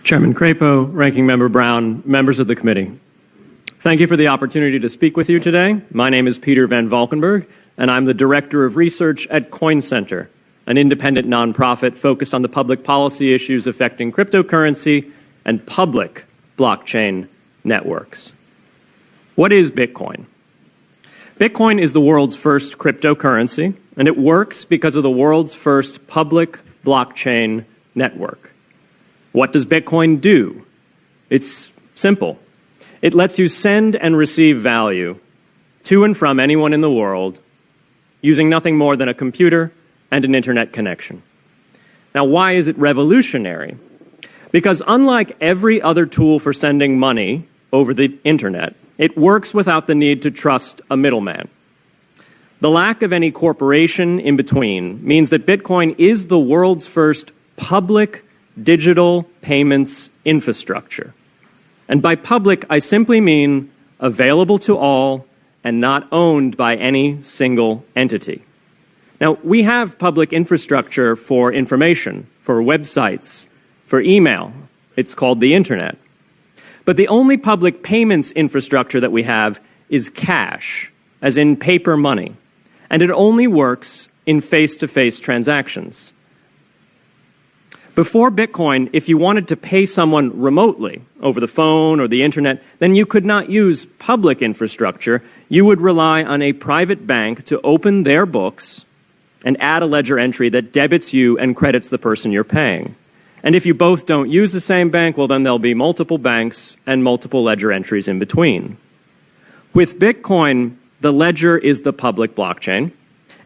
Chairman Crapo, Ranking Member Brown, members of the committee. Thank you for the opportunity to speak with you today. My name is Peter Van Valkenburg, and I'm the Director of Research at Coin Center, an independent nonprofit focused on the public policy issues affecting cryptocurrency and public blockchain networks. What is Bitcoin? Bitcoin is the world's first cryptocurrency, and it works because of the world's first public blockchain network. What does Bitcoin do? It's simple. It lets you send and receive value to and from anyone in the world using nothing more than a computer and an internet connection. Now, why is it revolutionary? Because unlike every other tool for sending money over the internet, it works without the need to trust a middleman. The lack of any corporation in between means that Bitcoin is the world's first public digital payments infrastructure. And by public, I simply mean available to all and not owned by any single entity. Now, we have public infrastructure for information, for websites, for email. It's called the internet. But the only public payments infrastructure that we have is cash, as in paper money. And it only works in face-to-face transactions. Before Bitcoin, if you wanted to pay someone remotely over the phone or the internet, then you could not use public infrastructure. You would rely on a private bank to open their books and add a ledger entry that debits you and credits the person you're paying. And if you both don't use the same bank, well, then there'll be multiple banks and multiple ledger entries in between. With Bitcoin, the ledger is the public blockchain,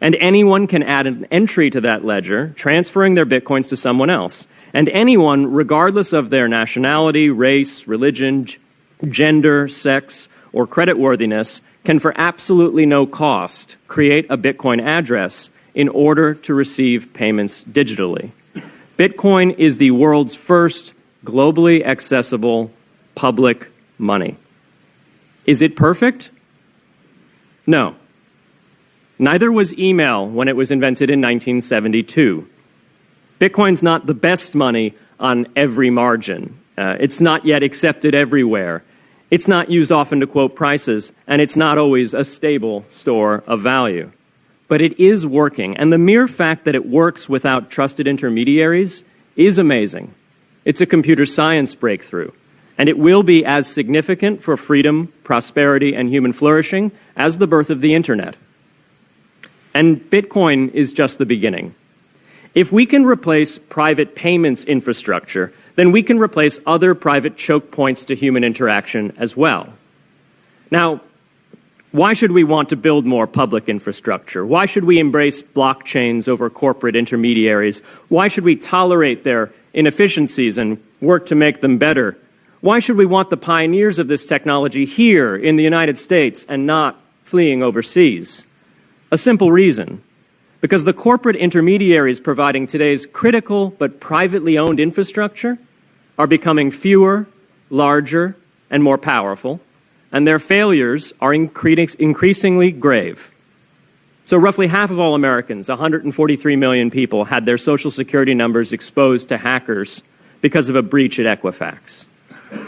and anyone can add an entry to that ledger, transferring their Bitcoins to someone else. And anyone, regardless of their nationality, race, religion, gender, sex, or creditworthiness, can for absolutely no cost create a Bitcoin address in order to receive payments digitally. Bitcoin is the world's first globally accessible public money. Is it perfect? No. Neither was email when it was invented in 1972. Bitcoin's not the best money on every margin. It's not yet accepted everywhere. It's not used often to quote prices, and it's not always a stable store of value. But it is working, and the mere fact that it works without trusted intermediaries is amazing. It's a computer science breakthrough, and it will be as significant for freedom, prosperity, and human flourishing as the birth of the internet. And Bitcoin is just the beginning. If we can replace private payments infrastructure, then we can replace other private choke points to human interaction as well. Now, why should we want to build more public infrastructure? Why should we embrace blockchains over corporate intermediaries? Why should we tolerate their inefficiencies and work to make them better? Why should we want the pioneers of this technology here in the United States and not fleeing overseas? A simple reason. Because the corporate intermediaries providing today's critical but privately owned infrastructure are becoming fewer, larger, and more powerful, and their failures are increasingly grave. So roughly half of all Americans, 143 million people, had their Social Security numbers exposed to hackers because of a breach at Equifax.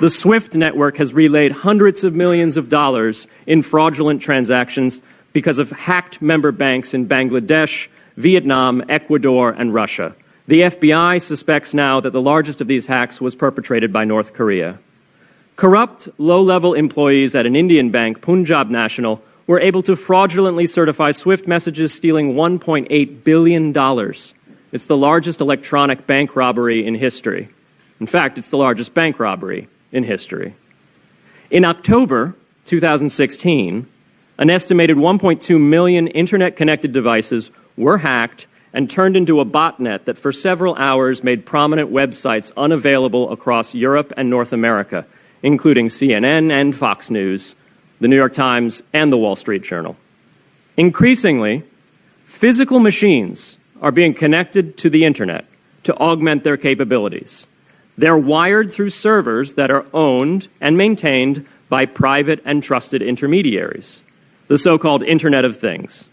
The SWIFT network has relayed hundreds of millions of dollars in fraudulent transactions because of hacked member banks in Bangladesh, Vietnam, Ecuador, and Russia. The FBI suspects now that the largest of these hacks was perpetrated by North Korea. Corrupt, low-level employees at an Indian bank, Punjab National, were able to fraudulently certify SWIFT messages stealing $1.8 billion. It's the largest electronic bank robbery in history. In fact, it's the largest bank robbery in history. In October 2016, an estimated 1.2 million internet-connected devices were hacked and turned into a botnet that for several hours made prominent websites unavailable across Europe and North America, including CNN and Fox News, the New York Times, and the Wall Street Journal. Increasingly, physical machines are being connected to the internet to augment their capabilities. They're wired through servers that are owned and maintained by private and trusted intermediaries, the so-called Internet of Things.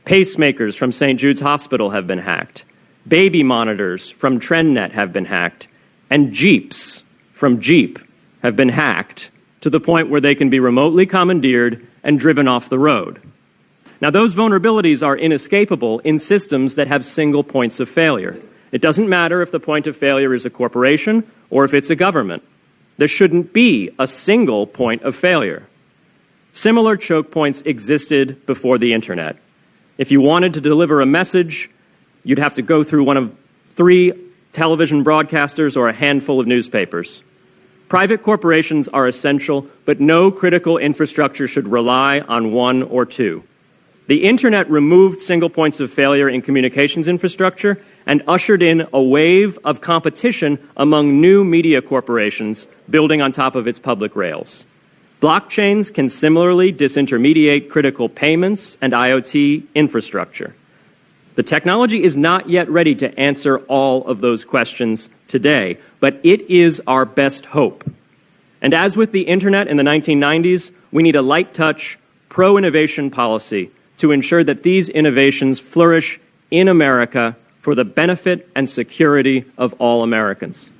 Pacemakers from St. Jude's Hospital have been hacked. Baby monitors from TrendNet have been hacked. And Jeeps from Jeep have been hacked to the point where they can be remotely commandeered and driven off the road. Now, those vulnerabilities are inescapable in systems that have single points of failure. It doesn't matter if the point of failure is a corporation or if it's a government. There shouldn't be a single point of failure. Similar choke points existed before the internet. If you wanted to deliver a message, you'd have to go through one of 3 television broadcasters or a handful of newspapers. Private corporations are essential, but no critical infrastructure should rely on 1 or 2. The internet removed single points of failure in communications infrastructure and ushered in a wave of competition among new media corporations building on top of its public rails. Blockchains can similarly disintermediate critical payments and IoT infrastructure. The technology is not yet ready to answer all of those questions today, but it is our best hope. And as with the internet in the 1990s, we need a light-touch, pro-innovation policy to ensure that these innovations flourish in America for the benefit and security of all Americans.